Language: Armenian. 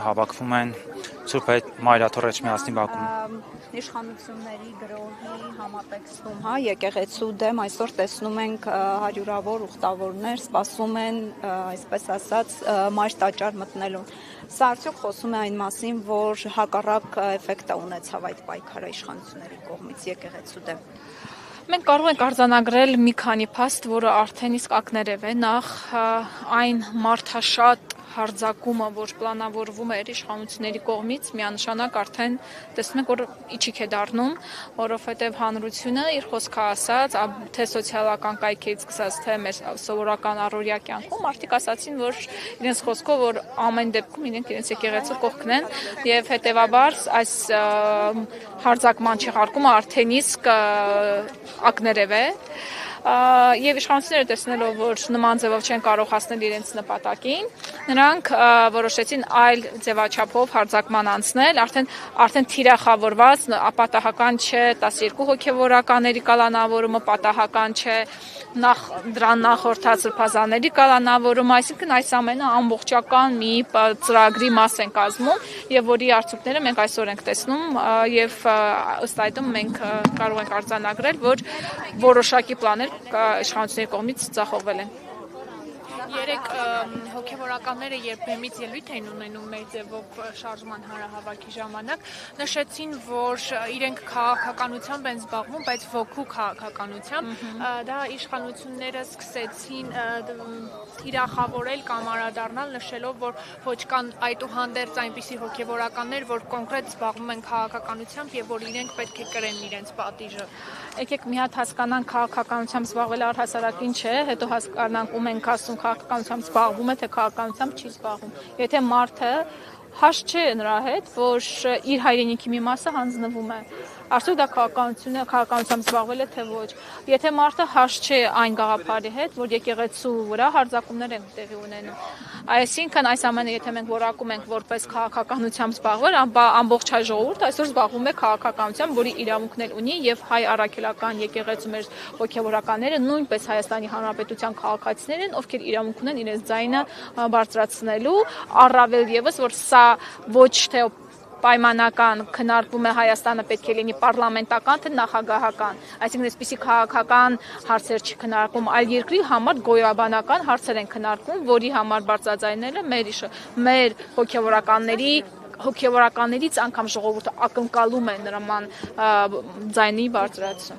Հավաքվում են Սուրբ Մայրաթոր Էջմիածնի բակում։ Իշխանությունների գրոհի համատեքստում, եկեղեցու դեմ այսօր տեսնում ենք հարյուրավոր ուխտավորներ սպասում են, այսպես ասած, մայր տաճար մտնելուն։ Սա արդյոք խոսում է այն մասին, որ հակառակ էֆեկտ է ունեցավ այդ պայքարը իշխանությունների կողմից եկեղեցու դեմ։ Մենք կարող ենք արձանագրել մի քանի փաստ, որը արդեն իսկ ակներև է, նախ այն մարդաշատ հարձակումը, որ պլանավորվում էր իշխանությունների կողմից, միանշանակ արդեն տեսնում ենք, որ իջիկ է դառնում, որովհետև հանրությունը իր խոսքը ասաց, թե սոցիալական կայքերից սկսած, թե մեր սովորական առօրյա կյանքում մարդիկ ասացին, որ իրենց խոսքով, որ ամեն դեպքում իրենք իրենց եկեղեցու կողքն են, եւ հետեւաբար այս հարձակման չեղարկումը արդեն իսկ ակներև է, եւ իշխանությունները տեսնելով, որ նման ձևով չեն կարող հասնել իրենց նպատակին, նրանք որոշեցին այլ ձևաչափով հարձակման անցնել, արդեն թիրախավորված, պատահական չէ 12 հոգևորականների կալանավորումը, պատահական չէ դրան նախորդած սրբազանների կալանավորումը, այսինքն այս ամենը ամբողջական մի ծրագրի մաս են կազմում եւ որի արդյունքները մենք այսօր ենք տեսնում եւ ըստ այդմ մենք կարող ենք արձանագրել, որ որոշակի պլաներ իշխանությունների կողմից ձախողվել են։ Երեք հոգևորականները երբեմից ելույթ էին ունենում մեր ձևով շարժման հանրահավաքի ժամանակ, նշեցին, որ իրենք քաղաքականությամբ են զբաղվում, բայց ոգու քաղաքականությամբ, դա իշխանությունները սկսեցին թիրախավորել կամ անդրադառնալ, նշելով, որ ոչ կան այդուհանդերձ այնպիսի հոգևորականներ, որ կոնկրետ զբաղվում են քաղաքականությամբ եւ որ իրենք պետք է կրեն իրենց պատիժը։ Եկեք մի հատ հասկանանք քաղաքականությամբ զբաղվել առհասարակ ինչ է, հետո հասկանանք ում ենք ասում քաղաքականությամբ զբաղվում է, թե քաղաքականությամբ չի զբաղվում։ Եթե մարդը հաշ չէ նրա հետ, որ իր հայրենիքի մի մասը հանձնվում է, արդյոք դա քաղաքականությամբ զբաղվել է, թե ոչ։ Եթե մարդը հաշ չէ այն գաղափարի հետ, որ եկեղեցու վրա հարձակումներ են տեղի ունենում, այսինքն այս ամենը եթե մենք որակում ենք որպես քաղաքականությամբ զբաղվել, ամբողջ հայ ժողովուրդը այսօր զբաղվում է քաղաքականությամբ, որի իրավունքներ ունի եւ հայ առաքելական եկեղեցու մեր հոգեվորականները նույնպես Հայաստանի Հանրապետության քաղաքացիներ են, ովքեր իրավունք ունեն իրենց ձայնը բարձրացնելու, առավել եւս, որ սա ոչ թե պայմանական քննարկվում է Հայաստանը պետք է լինի պարլամենտական թե նախագահական, այսինքն այսպիսի քաղաքական հարցեր չքննարկում, այլ երկրի համար գոյաբանական հարցեր են քննարկում, որի համար բարձրաձայնելը մեր հոգևորականներից անգամ ժողովուրդը ակնկալում է նման ձայնի բարձրացում։